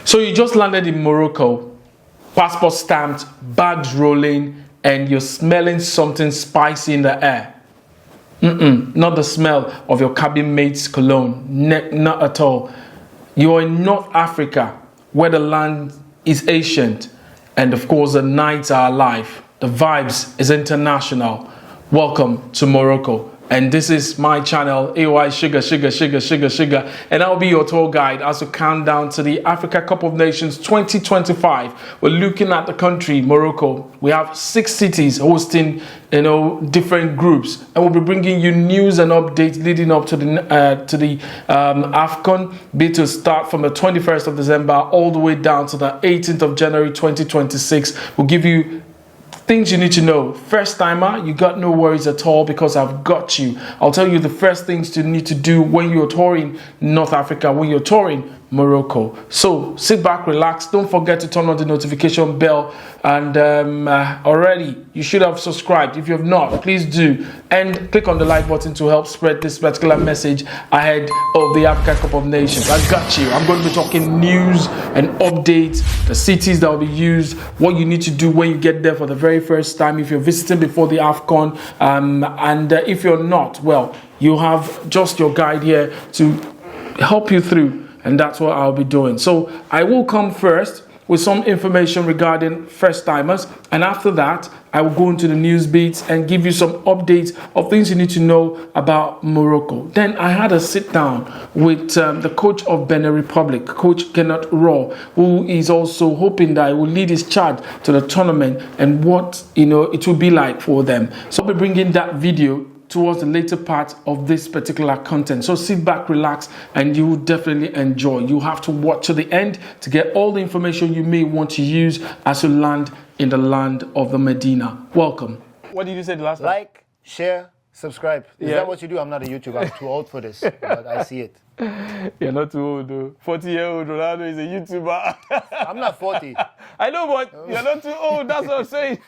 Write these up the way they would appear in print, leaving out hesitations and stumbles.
So you just landed in Morocco, passport stamped, bags rolling, and you're smelling something spicy in the air. Not the smell of your cabin mate's cologne, not at all. You're in North Africa, where the land is ancient, and of course the nights are alive. The vibes is international. Welcome to Morocco. And this is my channel, Aysuga, and I'll be your tour guide as we count down to the Africa Cup of Nations 2025. We're looking at the country, Morocco. We have 6 cities hosting, different groups, and we'll be bringing you news and updates leading up to the Afcon, be to start from the 21st of December all the way down to the 18th of January 2026. We'll give you things you need to know. First timer, you got no worries at all because I've got you. I'll tell you the first things you need to do when you're touring North Africa, when you're touring Morocco. So sit back, relax. Don't forget to turn on the notification bell. And already, you should have subscribed. If you have not, please do. And click on the like button to help spread this particular message ahead of the Africa Cup of Nations. I got you. I'm going to be talking news and updates, the cities that will be used, what you need to do when you get there for the very first time, if you're visiting before the Afcon, and if you're not, well, you have just your guide here to help you through, and that's what I'll be doing. So I will come first with some information regarding first timers, and after that I will go into the news beats and give you some updates of things you need to know about Morocco. Then I had a sit down with the coach of Benin Republic, Coach Gernot Rohr, who is also hoping that I will lead his charge to the tournament and what it will be like for them. So I'll be bringing that video towards the later part of this particular content. So sit back, relax, and you will definitely enjoy. You have to watch to the end to get all the information you may want to use as you land in the land of the Medina. Welcome. What did you say the last time? Like, share, subscribe. Is that what you do? I'm not a YouTuber. I'm too old for this, but I see it. You're not too old, though. 40-year-old Ronaldo is a YouTuber. I'm not 40. I know, but you're not too old. That's what I'm saying.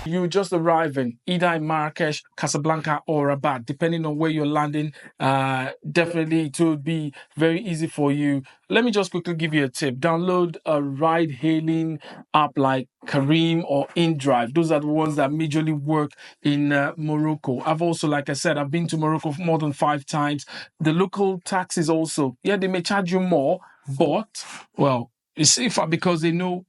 You just arriving either in Marrakesh, Casablanca, or Rabat, depending on where you're landing. Definitely, it will be very easy for you. Let me just quickly give you a tip. Download a ride-hailing app like Kareem or InDrive. Those are the ones that majorly work in Morocco. I've also, like I said, I've been to Morocco more than 5 times. The local taxis also, they may charge you more, but, well, it's safer because they know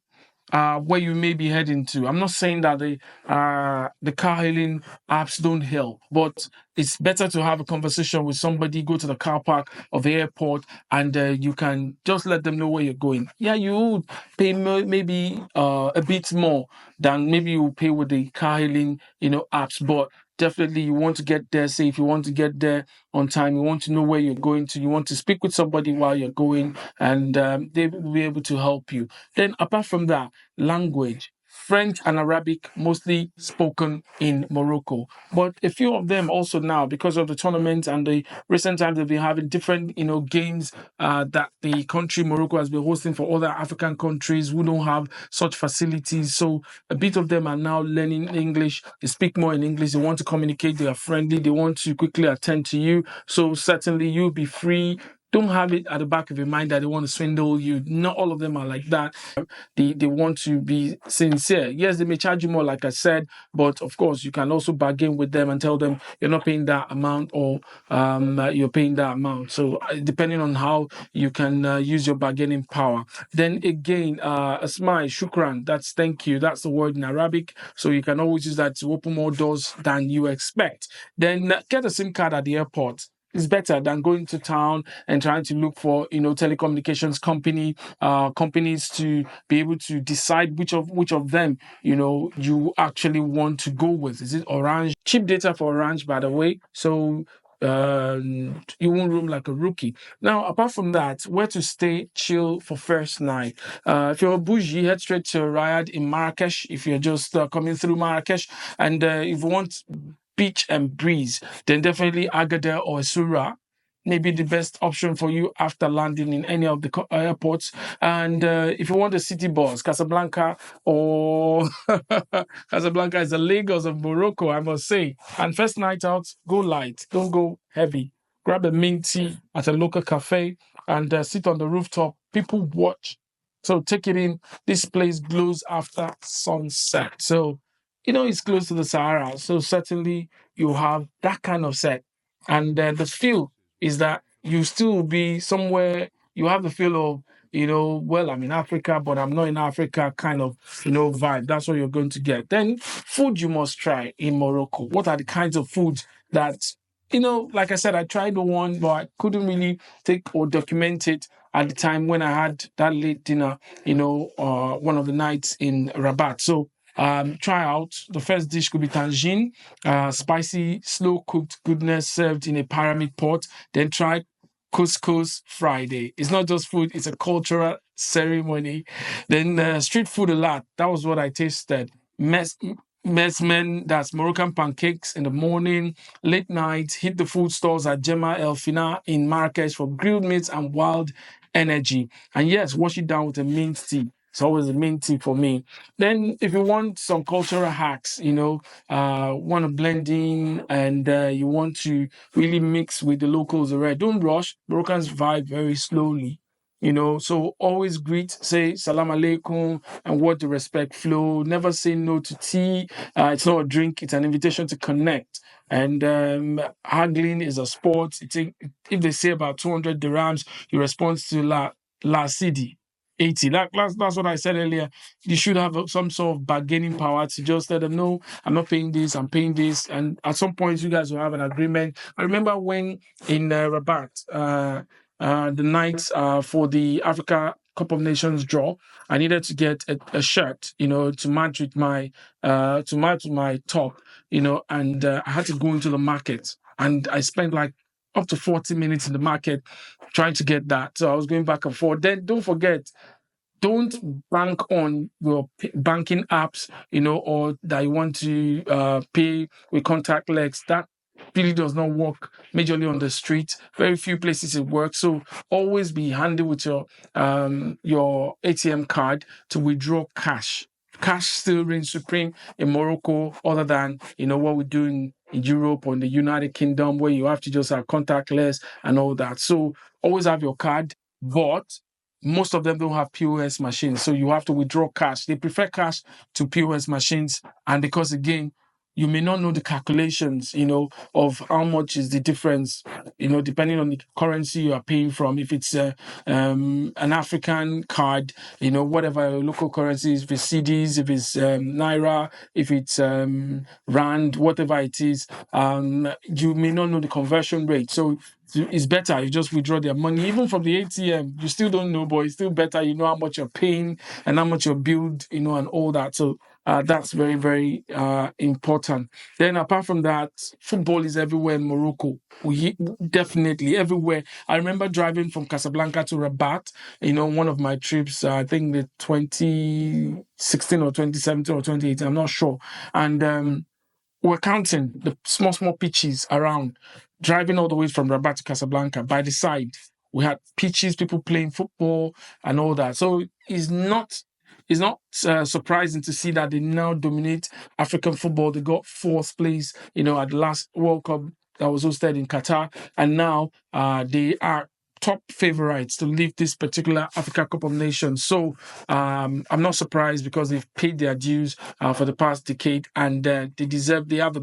where you may be heading to. I'm not saying that the car hailing apps don't help, but it's better to have a conversation with somebody, go to the car park of the airport, and you can just let them know where you're going. Yeah, you would pay maybe a bit more than maybe you pay with the car hailing apps, but definitely you want to get there safe, you want to get there on time, you want to know where you're going to, you want to speak with somebody while you're going, and they will be able to help you. Then apart from that, language. French and Arabic mostly spoken in Morocco, but a few of them also now, because of the tournament and the recent times they've been having different games that the country Morocco has been hosting for other African countries who don't have such facilities. So a bit of them are now learning English. They speak more in English. They want to communicate. They are friendly. They want to quickly attend to you. So certainly you'll be free. Don't have it at the back of your mind that they want to swindle you. Not all of them are like that. They want to be sincere. Yes, they may charge you more, like I said, but of course, you can also bargain with them and tell them you're not paying that amount, or you're paying that amount. So depending on how you can use your bargaining power. Then again, asmai, shukran, that's thank you. That's the word in Arabic. So you can always use that to open more doors than you expect. Then get a SIM card at the airport. It's better than going to town and trying to look for, telecommunications companies to be able to decide which of them, you actually want to go with. Is it Orange? Cheap data for Orange, by the way. So you won't roam like a rookie. Now, apart from that, where to stay, chill for first night. If you're a bougie, head straight to Riad in Marrakesh. If you're just coming through Marrakesh, and if you want beach and breeze, then definitely Agadir or Aysuga may be the best option for you after landing in any of the airports. And if you want a city bus, Casablanca or Casablanca is the Lagos of Morocco, I must say. And first night out, go light, don't go heavy. grab a mint tea at a local cafe, and sit on the rooftop. People watch. So take it in. This place glows after sunset. So, it's close to the Sahara. So certainly you have that kind of set. And the feel is that you still will be somewhere, you have the feel of, well, I'm in Africa, but I'm not in Africa kind of, vibe. That's what you're going to get. Then food you must try in Morocco. What are the kinds of foods that, like I said, I tried the one, but I couldn't really take or document it at the time when I had that late dinner, one of the nights in Rabat. So try out. The first dish could be tangine, spicy, slow cooked goodness served in a pyramid pot. Then try couscous Friday. It's not just food; it's a cultural ceremony. Then street food a lot. That was what I tasted. Mesmen, that's Moroccan pancakes in the morning. Late night, hit the food stalls at Gemma El Fina in Marrakesh for grilled meats and wild energy. And yes, wash it down with a mint tea. It's always a mint tea for me. Then, if you want some cultural hacks, want to blend in and you want to really mix with the locals already, don't rush. Moroccans vibe very slowly. So always greet, say salam alaikum, and what the respect flow. Never say no to tea. It's not a drink, it's an invitation to connect. And haggling is a sport. If they say about 200 dirhams, you respond to la city 80. That's what I said earlier. You should have some sort of bargaining power to just let them know, I'm not paying this, I'm paying this. And at some point, you guys will have an agreement. I remember when in Rabat, the night for the Africa Cup of Nations draw, I needed to get a shirt, to match with my top, and I had to go into the market, and I spent like up to 40 minutes in the market trying to get that. So I was going back and forth. Then don't forget, don't bank on your banking apps, or that you want to pay with contactless. That really does not work majorly on the street. Very few places it works. So always be handy with your ATM card to withdraw cash. Cash still reigns supreme in Morocco, other than what we do in Europe or in the United Kingdom, where you have to just have contactless and all that. So always have your card, but most of them don't have POS machines, so you have to withdraw cash. They prefer cash to POS machines, and because again, you may not know the calculations, of how much is the difference, depending on the currency you are paying from. If it's an African card, whatever your local currency is, if it's CDs, if it's Naira, if it's Rand, whatever it is, you may not know the conversion rate. So it's better you just withdraw their money, even from the ATM. You still don't know, but it's still better. You know how much you're paying and how much you're billed, and all that. So that's very, very important. Then apart from that, football is everywhere in Morocco. We definitely everywhere. I remember driving from Casablanca to Rabat, one of my trips, I think the 2016 or 2017 or 2018, I'm not sure. And we're counting the small pitches around, driving all the way from Rabat to Casablanca. By the side, we had pitches, people playing football and all that. So it's not surprising to see that they now dominate African football. They got fourth place, at the last World Cup that was hosted in Qatar, and now they are top favorites to lift this particular Africa Cup of Nations. So I'm not surprised, because they've paid their dues for the past decade, and they have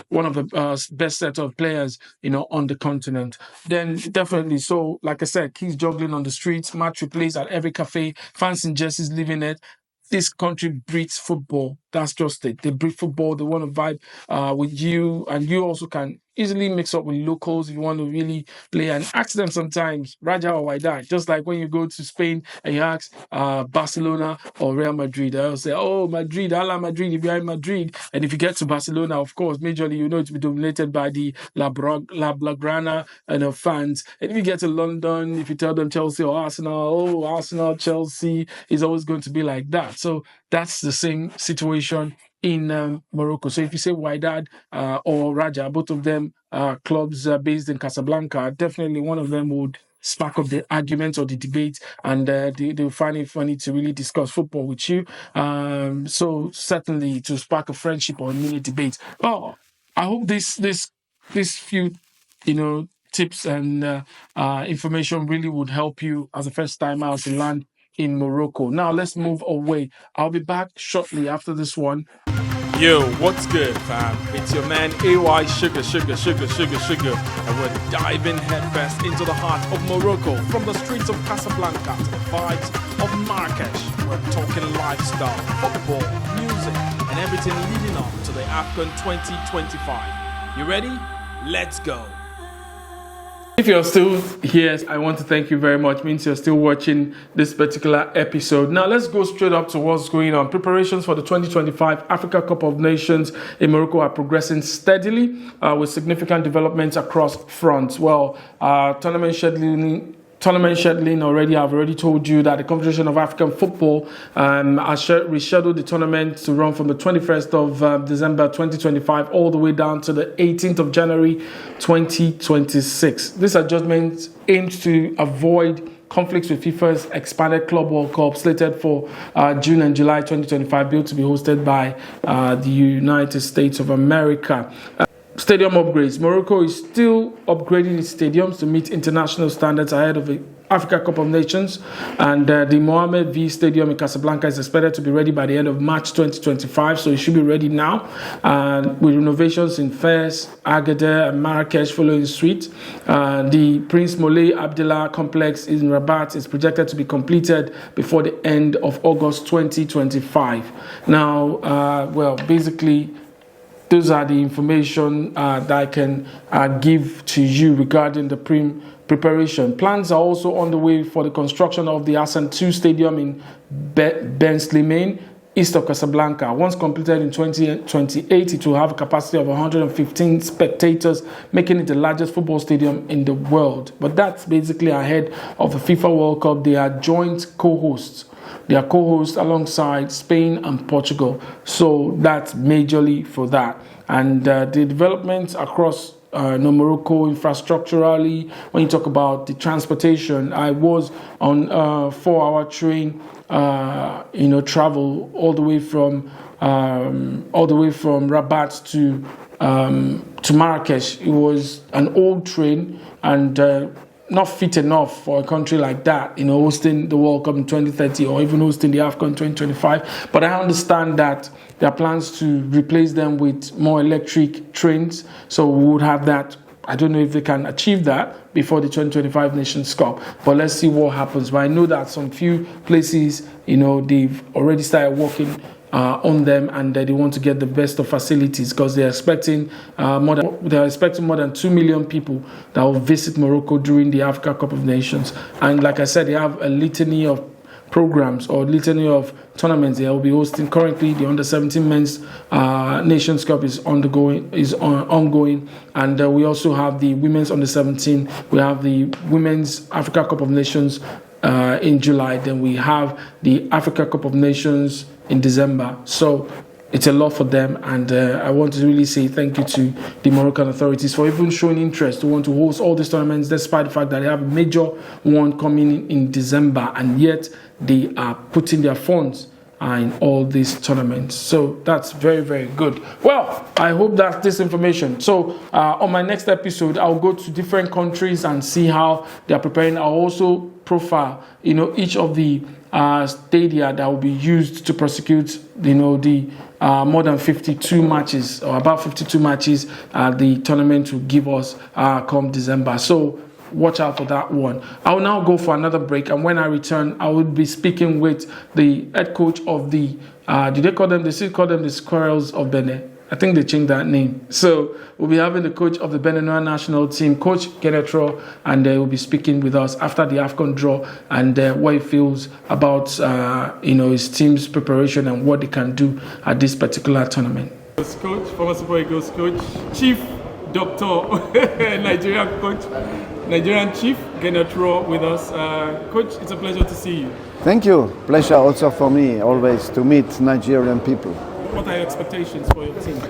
one of the best set of players, on the continent. Then definitely, so like I said, kids juggling on the streets, match replays at every cafe, fans in jerseys living it. This country breeds football. That's just it. They breed football. They want to vibe with you, and you also can easily mix up with locals if you want to really play, and ask them sometimes, Raja or Wydad. Just like when you go to Spain and you ask Barcelona or Real Madrid, they'll say, oh, Madrid, Hala Madrid, if you're in Madrid. And if you get to Barcelona, of course, majorly, to be dominated by the La Blaugrana fans. And if you get to London, if you tell them Chelsea or Arsenal, Chelsea, is always going to be like that. So that's the same situation in Morocco. So if you say Wydad or Raja, both of them are clubs based in Casablanca, definitely one of them would spark up the argument or the debate, and they'll find it funny to really discuss football with you. So certainly to spark a friendship or a mini debate. Oh, I hope this few, tips and information really would help you as a first timer as you land in Morocco. Now let's move away. I'll be back shortly after this one. Yo, what's good, fam? It's your man Aysuga, and we're diving headfirst into the heart of Morocco, from the streets of Casablanca to the vibes of Marrakesh. We're talking lifestyle, football, music, and everything leading up to the Afcon 2025. You ready? Let's go. If you're still here, I want to thank you very much. It means you're still watching this particular episode. Now, let's go straight up to what's going on. Preparations for the 2025 Africa Cup of Nations in Morocco are progressing steadily with significant developments across fronts. Well, tournament scheduling already. I've already told you that the Confederation of African Football has rescheduled the tournament to run from the 21st of December 2025 all the way down to the 18th of January 2026. This adjustment aims to avoid conflicts with FIFA's expanded Club World Cup slated for June and July 2025, built to be hosted by the United States of America. Stadium upgrades. Morocco is still upgrading its stadiums to meet international standards ahead of the Africa Cup of Nations, and the Mohammed V Stadium in Casablanca is expected to be ready by the end of March 2025, so it should be ready now, with renovations in Fez, Agadir and Marrakesh following suit. The Prince Moulay Abdallah complex in Rabat is projected to be completed before the end of August 2025. Now, basically, those are the information that I can give to you regarding the preparation. Plans are also on the way for the construction of the Hassan II Stadium in Ben Slimane, east of Casablanca. Once completed in 2028, it will have a capacity of 115 spectators, making it the largest football stadium in the world. But that's basically ahead of the FIFA World Cup. They are joint co-hosts. They are co-hosts alongside Spain and Portugal. So that's majorly for that. And the developments across Morocco infrastructurally, when you talk about the transportation, I was on a 4-hour train, travel all the way from Rabat to Marrakesh. It was an old train and not fit enough for a country like that, hosting the World Cup in 2030 or even hosting the Afcon 2025. But I understand that there are plans to replace them with more electric trains. So we would have that. I don't know if they can achieve that before the 2025 Nations Cup, but let's see what happens. But I know that some few places, they've already started working on them, and they want to get the best of facilities because they're expecting more than 2 million people that will visit Morocco during the Africa Cup of Nations. And like I said, they have a litany of programs or litany of tournaments they will be hosting. Currently, the Under-17 Men's Nations Cup is ongoing, and we also have the Women's Under-17. We have the Women's Africa Cup of Nations in July. Then we have the Africa Cup of Nations in December. So it's a lot for them, and I want to really say thank you to the Moroccan authorities for even showing interest to want to host all these tournaments, despite the fact that they have a major one coming in December, and yet they are putting their funds in all these tournaments. So that's very, very good. Well, I hope that this information. So on my next episode, I'll go to different countries and see how they are preparing. I'll also profile, each of the stadia that will be used to prosecute, the more than 52 matches or about 52 matches the tournament will give us come December. So watch out for that one. I will now go for another break, and when I return, I will be speaking with the head coach of the they still call them the Squirrels of Benin. I think they changed that name. So we'll be having the coach of the Benin national team, Coach Gernot Rohr, and we'll be speaking with us after the Afcon draw and what he feels about his team's preparation and what they can do at this particular tournament. Coach, former Super Eagles coach, Chief Doctor, Nigerian Chief Gernot Rohr with us. Coach, it's a pleasure to see you. Thank you. Pleasure also for me, always, to meet Nigerian people. What are your expectations for your team?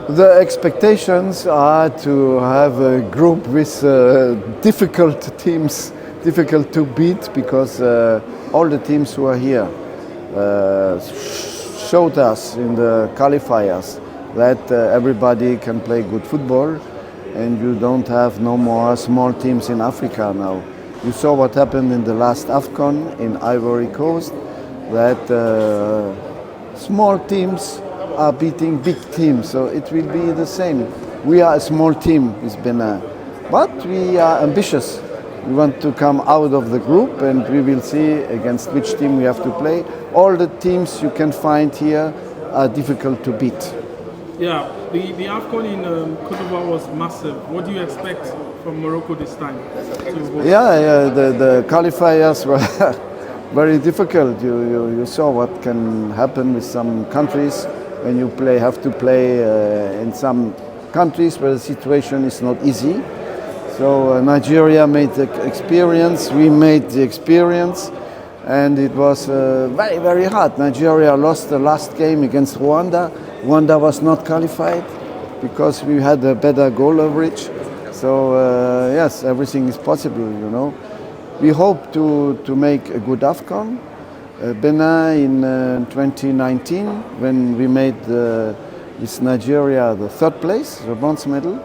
The expectations are to have a group with difficult teams, difficult to beat, because all the teams who are here showed us in the qualifiers that everybody can play good football. and you don't have no more small teams in Africa now. You saw what happened in the last Afcon in Ivory Coast, that small teams are beating big teams, so it will be the same. We are a small team with Benin, but we are ambitious. We want to come out of the group, and we will see against which team we have to play. All the teams you can find here are difficult to beat. Yeah, the Afcon in Cote d'Ivoire was massive. What do you expect from Morocco this time? Yeah, the qualifiers were very difficult. You saw what can happen with some countries when you have to play in some countries where the situation is not easy. So Nigeria made the experience, we made the experience, and it was very, very hard. Nigeria lost the last game against Rwanda. Rwanda was not qualified because we had a better goal average. So yes, everything is possible, you know. We hope to make a good Afcon. Benin in 2019, when we made with Nigeria the third place, the bronze medal,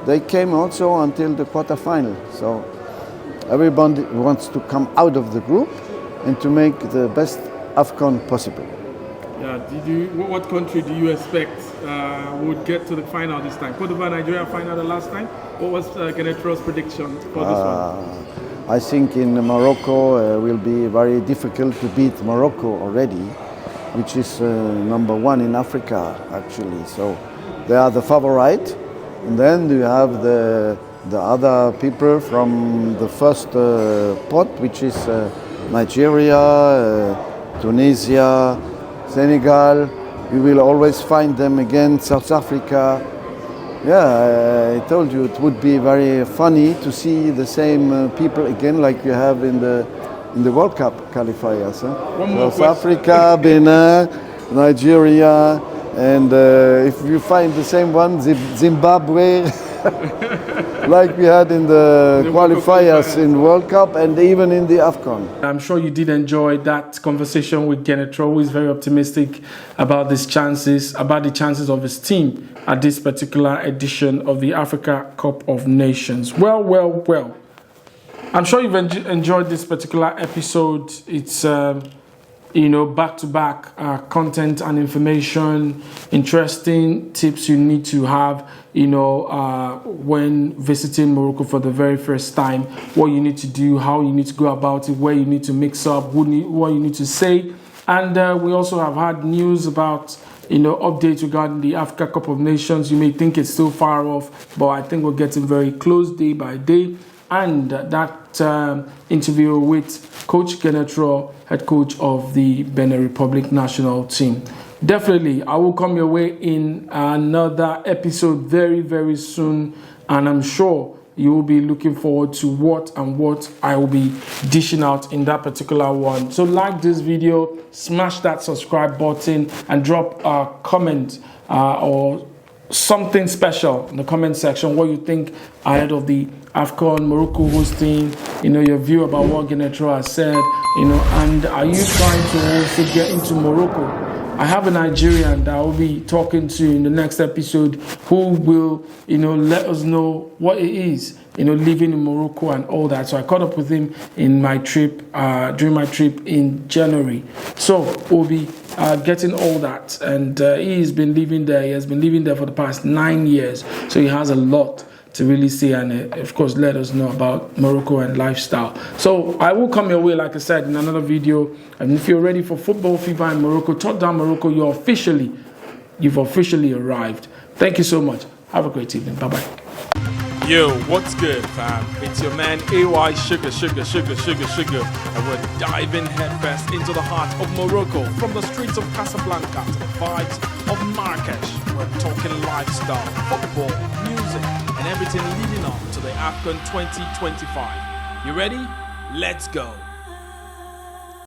they came also until the quarterfinal. So everybody wants to come out of the group and to make the best Afcon possible. Yeah, what country do you expect would get to the final this time? Cote d'Ivoire, Nigeria final the last time? What was Gernot Rohr's prediction for this one? I think in Morocco will be very difficult to beat Morocco already, which is number one in Africa actually. So they are the favorite. And then you have the other people from the first pot, which is Nigeria, Tunisia, Senegal. You will always find them again, South Africa. Yeah, I told you it would be very funny to see the same people again like you have in the World Cup qualifiers. South Africa, Benin, Nigeria. And if you find the same one, Zimbabwe, like we had in the qualifiers in World Cup and even in the Afcon. I'm sure you did enjoy that conversation with Gernot Rohr, who is very optimistic about the chances of his team at this particular edition of the Africa Cup of Nations. Well. I'm sure you've enjoyed this particular episode. It's back-to-back content and information, interesting tips you need to have, when visiting Morocco for the very first time, what you need to do, how you need to go about it, where you need to mix up, what you need to say. And we also have had news about, updates regarding the Africa Cup of Nations. You may think it's still far off, but I think we're getting very close day by day. And that interview with Coach Gernot Rohr, head coach of the Benin Republic national team. Definitely, I will come your way in another episode very, very soon. And I'm sure you will be looking forward to what I will be dishing out in that particular one. So like this video, smash that subscribe button and drop a comment or something special in the comment section, what you think ahead of the Afcon, Morocco hosting, your view about what Gernot Rohr has said, and are you trying to also get into Morocco? I have a Nigerian that I will be talking to in the next episode who will, let us know what it is, living in Morocco and all that. So I caught up with him in my trip, during my trip in January. So we'll be getting all that, and he's been living there. He has been living there for the past 9 years, so he has a lot to really see, and of course let us know about Morocco and lifestyle. So I will come your way, like I said, in another video. And if you're ready for football fever in Morocco, touchdown Morocco, you've officially arrived. Thank you so much. Have a great evening. Bye-bye. Yo, what's good, fam? It's your man Aysuga, and we're diving headfirst into the heart of Morocco, from the streets of Casablanca to the vibes of Marrakesh. We're talking lifestyle, football, music, and everything leading up to the Afcon 2025. You ready? Let's go.